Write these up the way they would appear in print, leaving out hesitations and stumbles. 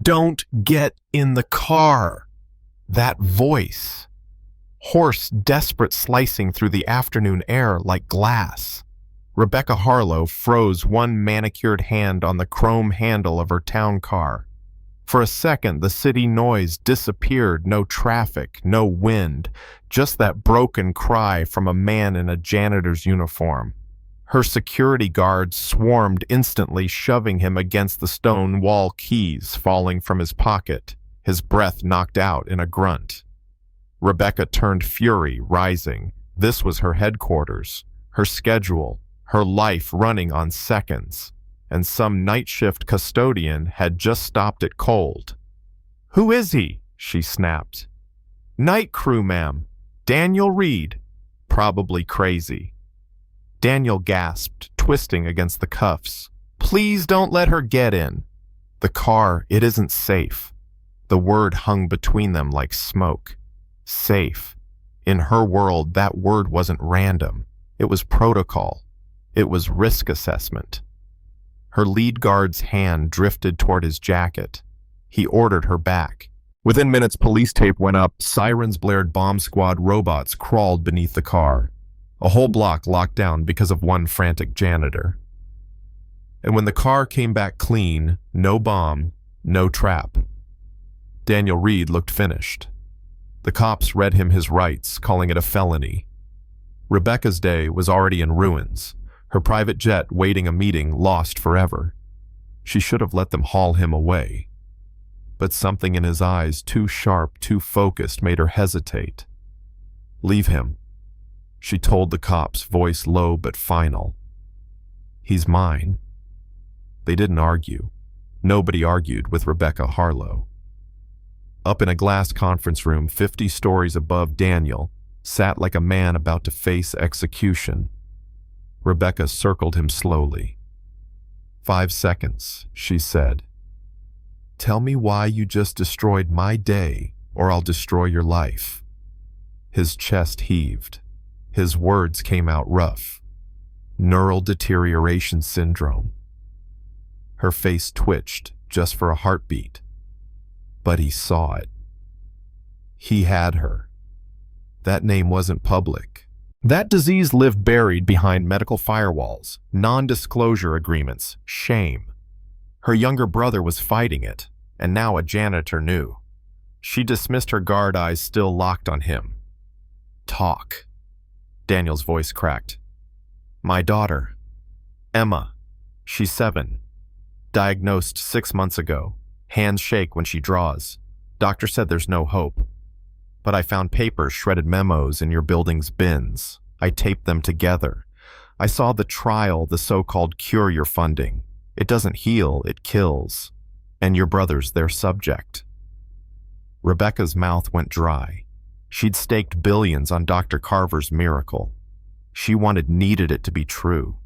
Don't get in the car. That voice. Hoarse, desperate, slicing through the afternoon air like glass. Rebecca Harlow froze one manicured hand on the chrome handle of her town car. For a second, the city noise disappeared. No traffic, no wind, just that broken cry from a man in a janitor's uniform. Her security guards swarmed instantly, shoving him against the stone wall, keys falling from his pocket, his breath knocked out in a grunt. Rebecca turned, fury rising. This was her headquarters, her schedule, her life running on seconds, and some night shift custodian had just stopped it cold. "Who is he?" she snapped. "Night crew, ma'am. Daniel Reed." Probably crazy. Daniel gasped, twisting against the cuffs. "Please don't let her get in." "The car, it isn't safe." The word hung between them like smoke. Safe. In her world, that word wasn't random. It was protocol. It was risk assessment. Her lead guard's hand drifted toward his jacket. He ordered her back. Within minutes, police tape went up, sirens blared, bomb squad robots crawled beneath the car. A whole block locked down because of one frantic janitor. And when the car came back clean, no bomb, no trap. Daniel Reed looked finished. The cops read him his rights, calling it a felony. Rebecca's day was already in ruins, her private jet waiting a meeting lost forever. She should have let them haul him away. But something in his eyes, too sharp, too focused, made her hesitate. "Leave him," she told the cops, voice low but final. "He's mine." They didn't argue. Nobody argued with Rebecca Harlow. Up in a glass conference room 50 stories above Daniel, sat like a man about to face execution. Rebecca circled him slowly. "5 seconds," she said. "Tell me why you just destroyed my day, or I'll destroy your life." His chest heaved. His words came out rough. "Neural deterioration syndrome." Her face twitched just for a heartbeat. But he saw it. He had her. That name wasn't public. That disease lived buried behind medical firewalls, non-disclosure agreements, shame. Her younger brother was fighting it, and now a janitor knew. She dismissed, her guard eyes still locked on him. "Talk." Daniel's voice cracked. "My daughter, Emma, she's 7. Diagnosed 6 months ago. Hands shake when she draws. Doctor said there's no hope. But I found papers, shredded memos in your building's bins. I taped them together. I saw the trial, the so-called cure you're funding. It doesn't heal, it kills. And your brother's their subject." Rebecca's mouth went dry. She'd staked billions on Dr. Carver's miracle. She needed it to be true.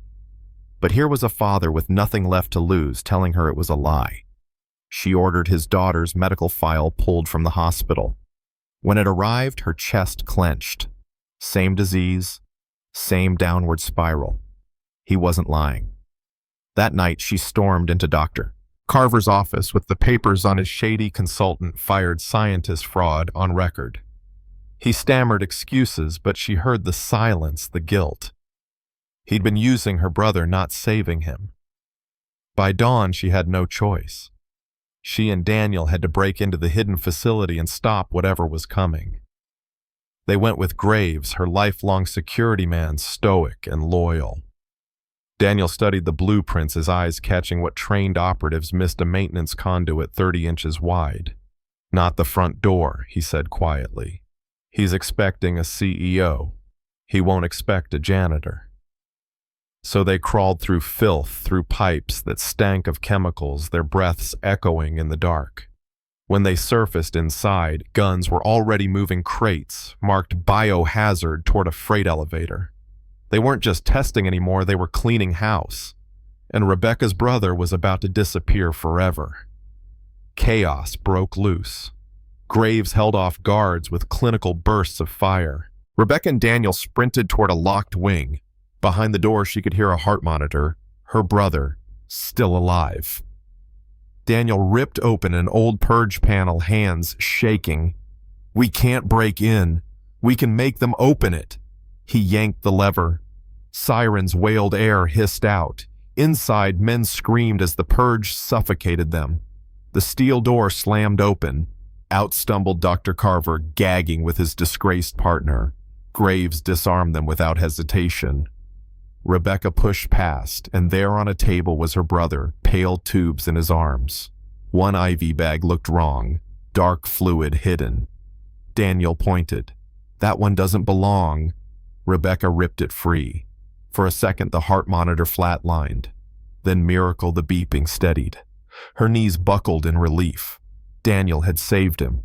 But here was a father with nothing left to lose telling her it was a lie. She ordered his daughter's medical file pulled from the hospital. When it arrived, her chest clenched. Same disease, same downward spiral. He wasn't lying. That night, she stormed into Dr. Carver's office with the papers on his shady consultant fired scientist fraud on record. He stammered excuses, but she heard the silence, the guilt. He'd been using her brother, not saving him. By dawn, she had no choice. She and Daniel had to break into the hidden facility and stop whatever was coming. They went with Graves, her lifelong security man, stoic and loyal. Daniel studied the blueprints, his eyes catching what trained operatives missed: a maintenance conduit 30 inches wide. "Not the front door," he said quietly. "He's expecting a CEO. He won't expect a janitor." So they crawled through filth, through pipes that stank of chemicals, their breaths echoing in the dark. When they surfaced inside, guns were already moving crates, marked biohazard, toward a freight elevator. They weren't just testing anymore, they were cleaning house. And Rebecca's brother was about to disappear forever. Chaos broke loose. Graves held off guards with clinical bursts of fire. Rebecca and Daniel sprinted toward a locked wing. Behind the door, she could hear a heart monitor. Her brother, still alive. Daniel ripped open an old purge panel, hands shaking. "We can't break in. We can make them open it." He yanked the lever. Sirens wailed, air hissed out. Inside, men screamed as the purge suffocated them. The steel door slammed open. Out stumbled Dr. Carver, gagging with his disgraced partner. Graves disarmed them without hesitation. Rebecca pushed past, and there on a table was her brother, pale tubes in his arms. One IV bag looked wrong, dark fluid hidden. Daniel pointed. "That one doesn't belong." Rebecca ripped it free. For a second, the heart monitor flatlined. Then, miracle, the beeping steadied. Her knees buckled in relief. Daniel had saved him.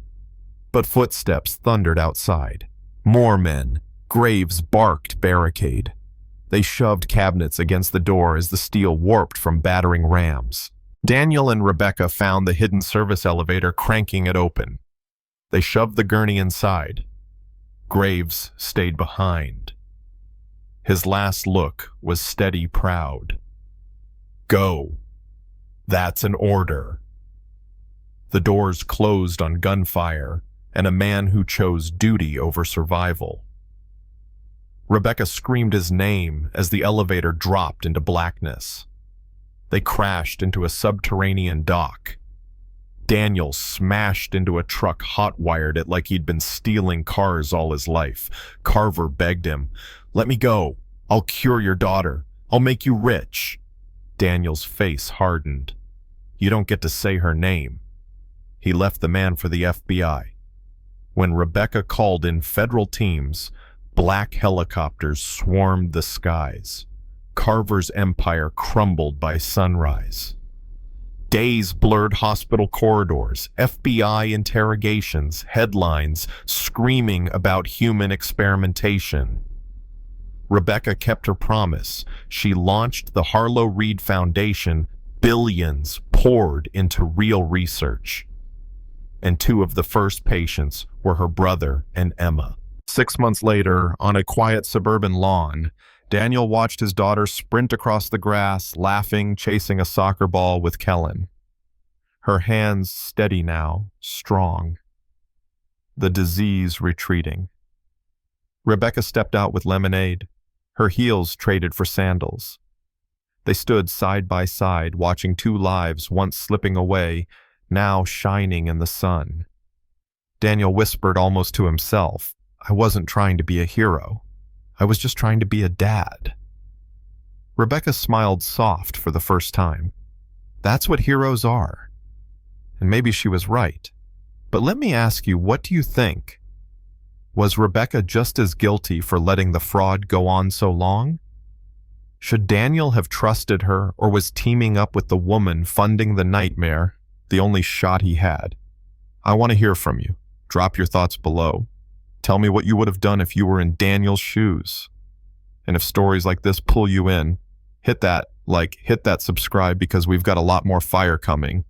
But footsteps thundered outside. More men. Graves barked barricade. They shoved cabinets against the door as the steel warped from battering rams. Daniel and Rebecca found the hidden service elevator, cranking it open. They shoved the gurney inside. Graves stayed behind. His last look was steady, proud. "Go. That's an order." The doors closed on gunfire and a man who chose duty over survival. Rebecca screamed his name as the elevator dropped into blackness. They crashed into a subterranean dock. Daniel smashed into a truck, hot-wired it like he'd been stealing cars all his life. Carver begged him, "Let me go. I'll cure your daughter. I'll make you rich." Daniel's face hardened. "You don't get to say her name." He left the man for the FBI. When Rebecca called in federal teams, black helicopters swarmed the skies. Carver's empire crumbled by sunrise. Days blurred hospital corridors, FBI interrogations, headlines screaming about human experimentation. Rebecca kept her promise. She launched the Harlow Reed Foundation. Billions poured into real research. And two of the first patients were her brother and Emma. 6 months later, on a quiet suburban lawn, Daniel watched his daughter sprint across the grass, laughing, chasing a soccer ball with Kellen. Her hands steady now, strong. The disease retreating. Rebecca stepped out with lemonade. Her heels traded for sandals. They stood side by side, watching two lives once slipping away, now shining in the sun. Daniel whispered almost to himself, "I wasn't trying to be a hero. I was just trying to be a dad." Rebecca smiled soft for the first time. That's what heroes are. And maybe she was right. But let me ask you, what do you think? Was Rebecca just as guilty for letting the fraud go on so long? Should Daniel have trusted her, or was teaming up with the woman funding the nightmare the only shot he had? I want to hear from you. Drop your thoughts below. Tell me what you would have done if you were in Daniel's shoes. And if stories like this pull you in, hit that like, hit that subscribe, because we've got a lot more fire coming.